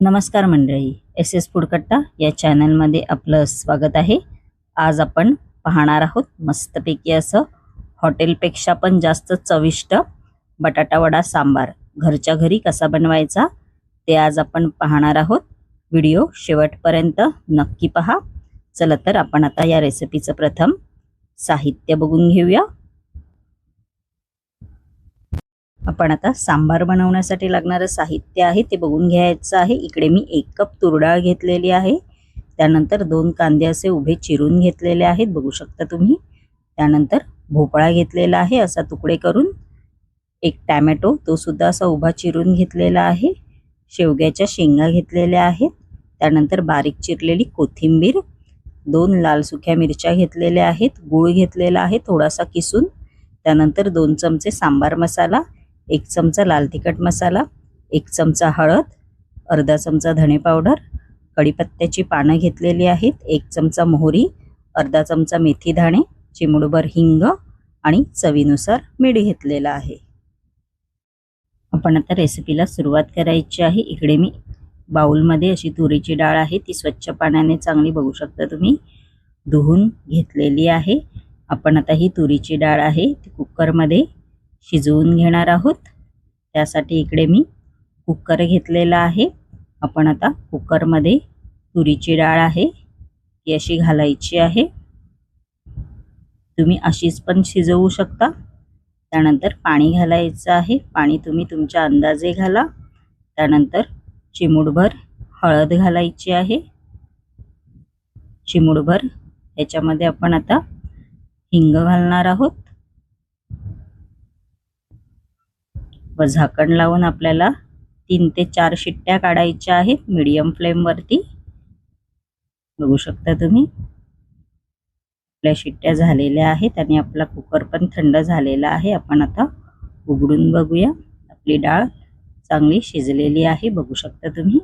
नमस्कार मंडळी, S S food कट्टा या चॅनलमध्ये आपलं स्वागत आहे. आज आपण पाहणार आहोत मस्तपैकी असं हॉटेलपेक्षा पण जास्त चविष्ट बटाटा वडा सांबार घरच्या घरी कसा बनवायचा ते आज आपण पाहणार आहोत. व्हिडिओ शेवटपर्यंत नक्की पहा. चला तर आपण आता या रेसिपीचं प्रथम साहित्य बघून घेऊया. आपण आता सांबार बनवण्यासाठी लागणारं साहित्य आहे ते बघून घ्यायचं आहे. इकडे मी 1 कप तूर डाळ घेतलेली आहे. त्यानंतर 2 कांदे असे उभे चिरून घेतलेले आहेत, बघू शकता तुम्ही. त्यानंतर भोपळा घेतलेला आहे असा तुकडे करून. 1 टोमॅटो तो सुद्धा असा उभा चिरून घेतलेला आहे. शेवग्याच्या शेंगा घेतलेल्या आहेत. त्यानंतर बारीक चिरलेली कोथिंबीर, 2 लाल सुक्या मिरच्या घेतलेल्या आहेत, गूळ घेतलेला आहे थोडासा किसून. त्यानंतर 2 चमचे सांबार मसाला, 1 चमचा लाल तिखट मसाला, 1 चमचा हळद, अर्धा चमचा धणे पावडर, कढीपत्त्याची पानं घेतलेली आहेत, 1 चमचा मोहरी, अर्धा चमचा मेथी दाणे, चिमूटभर हिंग आणि चवीनुसार मीठ घेतलेलं आहे. आपण आता रेसिपीला सुरुवात करायची आहे. इकडे मी बाउलमध्ये अशी तुरीची डाळ आहे, ती स्वच्छ पाण्याने चांगली बघू शकता तुम्ही धुवून घेतलेली आहे. आपण आता ही तुरीची डाळ आहे ती कुकरमध्ये शिजवून घेणार आहोत. त्यासाठी इकडे मी कुकर घेतलेला आहे. आपण आता कुकरमध्ये तुरीची डाळ आहे ती अशी घालायची आहे. तुम्ही अशीच पण शिजवू शकता. त्यानंतर पाणी घालायचं आहे. पाणी तुम्ही तुमच्या अंदाजे घाला. त्यानंतर चिमूटभर हळद घालायची आहे. चिमूटभर याच्यामध्ये आपण आता हिंग घालणार आहोत व झाकण लावून आपल्याला 3 ते 4 शिट्ट्या काढायच्या आहेत मीडियम फ्लेम वरती. बघू शकता तुम्ही आपल्या शिट्ट्या झालेल्या आहेत आणि आपला कुकर पण थंड झालेला आहे. आपण आता उघडून बघूया. आपली डाळ चांगली शिजलेली आहे, बघू शकता तुम्ही.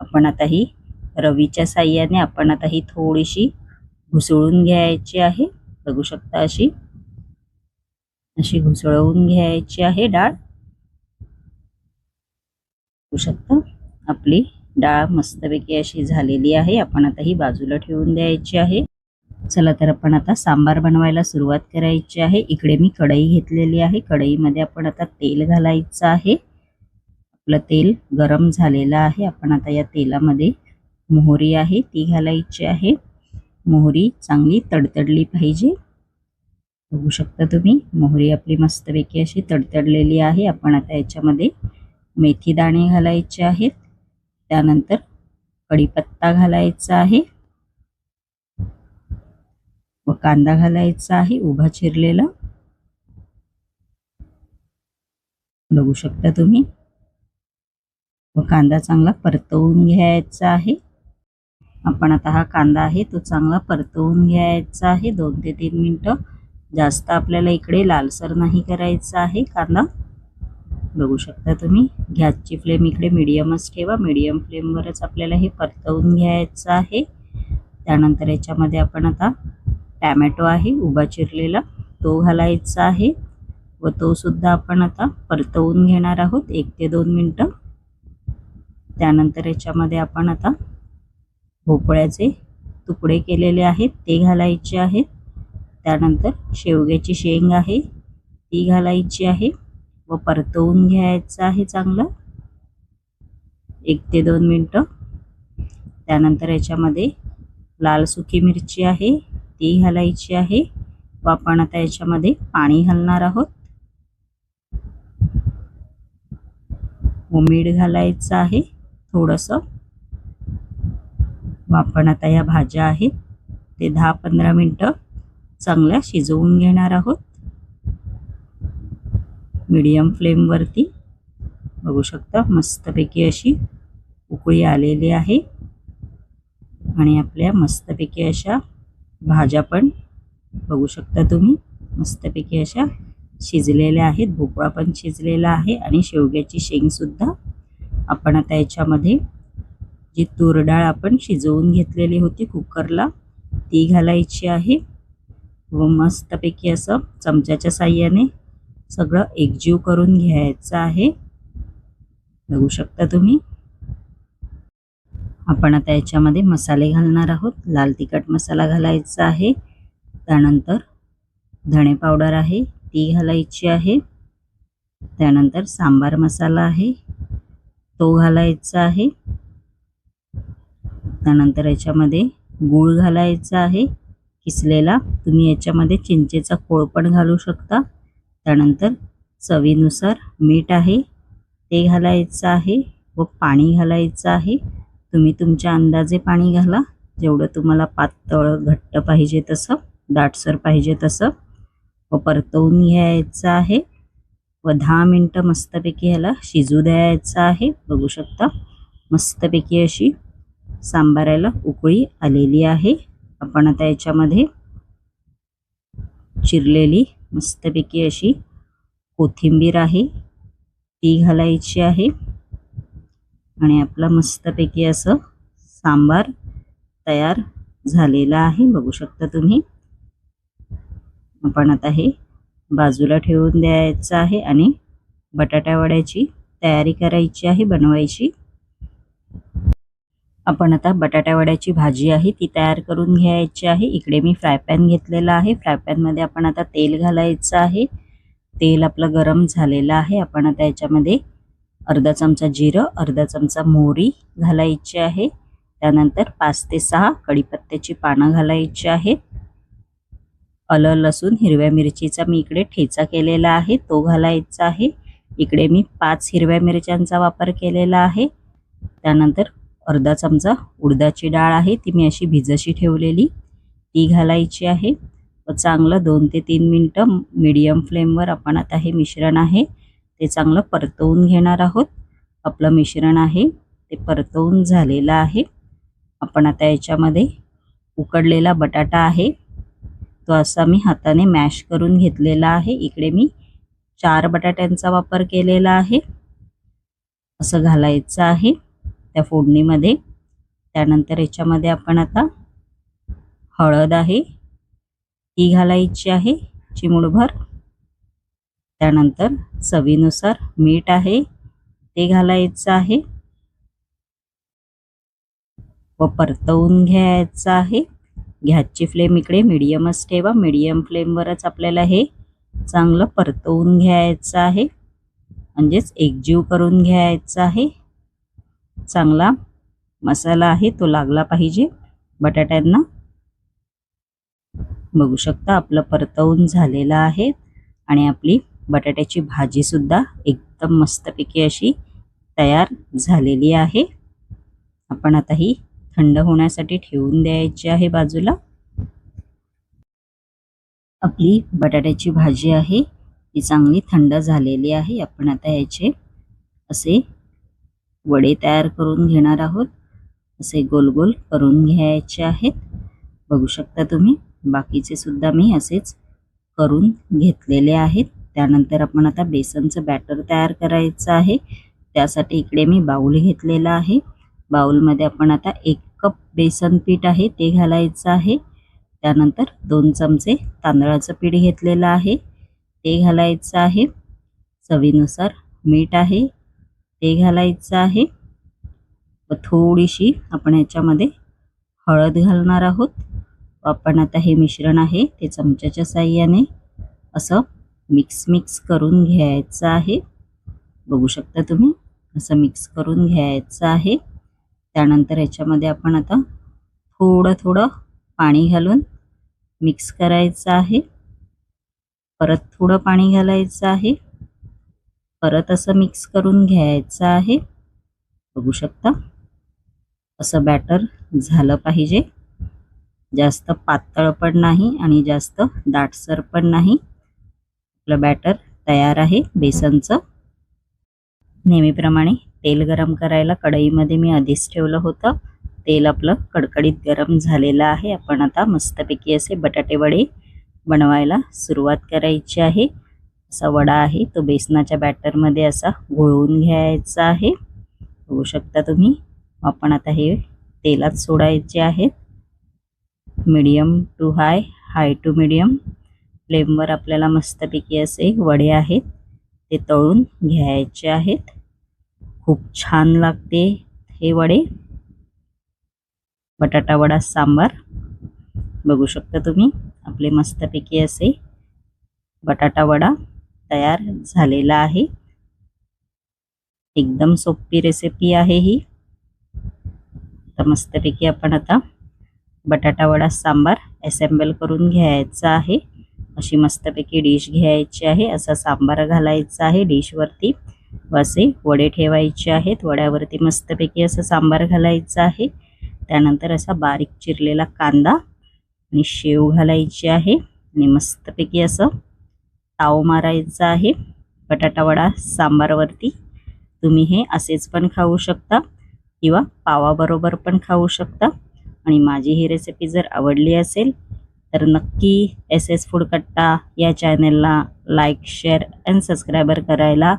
आपण आता ही रवीच्या साहाय्याने आपण आता ही थोडीशी घुसळून घ्यायची आहे. बघू शकता अशी घुसळवून घ्यायची आहे डाळ. बघू शकता आपली डाळ मस्तपैकी अशी झालेली आहे. आपण आता ही बाजूला ठेवून द्यायची आहे. चला तर आपण आता सांबार बनवायला सुरुवात करायची आहे. इकडे मी कढई घेतलेली आहे. कढईमध्ये आपण आता तेल घालायचं आहे. आपलं तेल गरम झालेलं आहे. आपण आता या तेलामध्ये मोहरी आहे ती घालायची आहे. मोहरी चांगली तडतडली पाहिजे. बघू शकता तुम्ही मोहरी आपली मस्तपैकी अशी तडतडलेली आहे. आपण आता याच्यामध्ये मेथी दाणे घालायचे आहेत. त्यानंतर कढीपत्ता घालायचा आहे व कांदा घालायचा आहे उभा चिरलेला. बघू शकता तुम्ही व कांदा चांगला परतवून घ्यायचा आहे. आपण आता हा कांदा आहे तो चांगला परतवून घ्यायचा आहे 2 ते 3 मिनिटं. जास्त आपल्याला इकडे लालसर नाही करायचा आहे कांदा. बघू शकता तुम्ही गॅसची फ्लेम इकडे मीडियमच ठेवा. मीडियम फ्लेमवरच आपल्याला हे परतवून घ्यायचं आहे. त्यानंतर याच्यामध्ये आपण आता टोमॅटो आहे उभा चिरलेला तो घालायचा आहे व तो सुद्धा आपण आता परतवून घेणार आहोत 1 ते 2 मिनिटं. त्यानंतर याच्यामध्ये आपण आता भोपळ्याचे तुकडे केलेले आहेत ते घालायचे आहेत. त्यानंतर शेवग्याची शेंग आहे ती घालायची आहे व परतवून घ्यायचं आहे चांगलं 1 ते 2 मिनिटं. त्यानंतर याच्यामध्ये लाल सुकी मिरची आहे ती घालायची आहे व आपण आता याच्यामध्ये पाणी घालणार आहोत व मीठ घालायचं आहे थोडंसं. व आपण आता या भाज्या आहेत ते 10-15 मिनिटं चांगल्या शिजवून घेणार आहोत मीडियम फ्लेम वरती. बघू शकता मस्तपैकी अशी उकळी आलेली आहे आणि आपल्या मस्तपैकी अशा भाज्या पण बघू शकता तुम्ही मस्तपैकी अशा शिजलेल्या आहेत. भोपळा पण शिजलेला आहे आणि शेवग्याची शेंग सुद्धा. आपण आता याच्यामध्ये जी तूर डाळ आपण शिजवून घेतलेली होती कुकरला ती घालायची आहे व मस्तपैकी असं चमच्याच्या साहाय्याने सगळं एकजीव करून घ्यायचं आहे. बघू शकता तुम्ही आपण आता याच्यामध्ये मसाले घालणार आहोत. लाल तिखट मसाला घालायचा आहे, त्यानंतर धणे पावडर आहे ती घालायची आहे, त्यानंतर सांबार मसाला आहे तो घालायचा आहे, त्यानंतर याच्यामध्ये गूळ घालायचा आहे किसलेला. तुम्ही याच्यामध्ये चिंचेचा कोळ पण घालू शकता. त्यानंतर चवीनुसार मीठ आहे ते घालायचं आहे व पाणी घालायचं आहे. तुम्ही तुमच्या अंदाजे पाणी घाला, जेवढं तुम्हाला पातळ घट्ट पाहिजे तसं, दाटसर पाहिजे तसं. व परतवून घ्यायचं आहे व 10 मिनिटं मस्तपैकी ह्याला शिजू द्यायचं आहे. बघू शकता मस्तपैकी अशी सांबाराला उकळी आलेली आहे. आपण आता याच्यामध्ये चिरलेली मस्तपैकी अशी कोथिंबीर आहे ती घालायची आहे आणि आपला मस्तपैकी असं सांबार तयार झालेला आहे. बघू शकता तुम्ही. आपण आता हे बाजूला ठेवून द्यायचं आहे आणि बटाटा वड्याची तयारी करायची आहे, बनवायची. आपण आता बटाटा वड्याची भाजी आहे ती तयार करून घ्यायची आहे. इकडे मी फ्राय पॅन घेतलेला आहे. फ्राय पॅनमध्ये आपण आता तेल घालायचं आहे. तेल आपलं गरम झालेलं आहे. आपण आता याच्यामध्ये अर्धा चमचा जिरं, अर्धा चमचा मोहरी घालायची आहे. त्यानंतर 5 ते 6 कढीपत्त्याची पानं घालायची आहेत. आलं, लसूण, हिरव्या मिरचीचा मी इकडे ठेचा केलेला आहे तो घालायचा आहे. इकडे मी 5 हिरव्या मिरच्यांचा वापर केलेला आहे. त्यानंतर अर्धा चमचा उडदाची डाळ आहे ती मी अशी भिजशी ठेवलेली ती घालायची आहे व चांगलं 2 ते 3 मिनिटं मीडियम फ्लेमवर आपण आता हे मिश्रण आहे ते चांगलं परतवून घेणार आहोत. आपलं मिश्रण आहे ते परतवून झालेलं आहे. आपण आता याच्यामध्ये उकडलेला बटाटा आहे तो असा मी हाताने मॅश करून घेतलेला आहे. इकडे मी 4 बटाट्यांचा वापर केलेला आहे. असं घालायचं आहे त्या फोडणीमध्ये. त्यानंतर याच्यामध्ये आपण आता हळद आहे ती घालायची आहे चिमूटभर. त्यानंतर चवीनुसार मीठ आहे ते घालायचं आहे व परतवून घ्यायचं आहे. गॅसची फ्लेम इकडे मीडियमच ठेवा. मीडियम फ्लेमवरच आपल्याला हे चांगलं परतवून घ्यायचं आहे, म्हणजेच एकजीव करून घ्यायचं आहे. चांगला मसाला आहे तो लागला पाहिजे बटाट्यांना. बघू शकता आपलं परतवून झालेलं आहे आणि आपली बटाट्याची भाजी सुद्धा एकदम मस्तपैकी अशी तयार झालेली आहे. आपण आता ही थंड होण्यासाठी ठेवून द्यायची आहे बाजूला. आपली बटाट्याची भाजी आहे ती चांगली थंड झालेली आहे. आपण आता याचे असे वडे तयार करून घेणार आहोत. असे गोल गोल करून घ्यायचे आहेत. बघू शकता तुम्ही. बाकीचे सुद्धा मी असेच करून घेतलेले आहेत. त्यानंतर आपण आता बेसनचं बॅटर तयार करायचं आहे. त्यासाठी इकडे मी बाउल घेतलेला आहे. बाउलमध्ये आपण आता 1 कप बेसन पीठ आहे ते घालायचं आहे. त्यानंतर 2 चमचे तांदळाचं पीठ घेतलेलं आहे ते घालायचं आहे. चवीनुसार मीठ आहे ते घालायचं आहे व थोडीशी आपण याच्यामध्ये हळद घालणार आहोत. आपण आता हे मिश्रण आहे ते चमच्याच्या साहाय्याने असं मिक्स करून घ्यायचं आहे. बघू शकता तुम्ही. असं मिक्स करून घ्यायचं आहे. त्यानंतर याच्यामध्ये आपण आता थोडं पाणी घालून मिक्स करायचं आहे. परत थोडं पाणी घालायचं आहे. परत असं मिक्स करून घ्यायचं आहे. बघू शकता असं बॅटर झालं पाहिजे. जास्त पातळ पण नाही आणि जास्त दाटसर पण नाही. आपलं बॅटर तयार आहे बेसनचं. नेहमीप्रमाणे तेल गरम करायला कढईमध्ये मी आधीच ठेवलं होतं. तेल आपलं कडकडीत गरम झालेलं आहे. आपण आता मस्तपैकी असे बटाटे वडे बनवायला सुरुवात करायची आहे. असा वडा आहे तो बेसनाच्या बॅटरमध्ये असा घोळवून घ्यायचा आहे. बघू शकता तुम्ही. आपण आता हे तेलात सोडायचे आहेत. Medium to high, high to medium फ्लेमवर आपल्याला मस्तपैकी असे वडे आहेत ते तळून घ्यायचे आहेत. खूप छान लागते हे वडे. बटाटा वडा सांबार बघू शकता तुम्ही. आपले मस्तपैकी असे बटाटा वडा तयार झालेला आहे. एकदम सोपी रेसिपी आहे ही. तर मस्तपैकी आपण आता बटाटा वडा सांबार असेंबल करून घ्यायचा आहे. अशी मस्तपैकी डिश घ्यायची आहे. असा सांबार घालायचा आहे डिशवरती व असे वडे ठेवायचे आहेत. वड्यावरती मस्तपैकी असं सांबार घालायचं आहे. त्यानंतर असा बारीक चिरलेला कांदा आणि शेव घालायची आहे आणि मस्तपैकी असं ताव मारायचा आहे बटाटा वडा सांबारवरती. तुम्ही हे असेच पण खाऊ शकता किंवा पावाबरोबर पण खाऊ शकता. आणि माझी ही रेसिपी जर आवडली असेल तर नक्की SS फूड कट्टा या चॅनलला लाईक, शेअर अँड सबस्क्राईबर करायला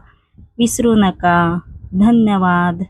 विसरू नका. धन्यवाद.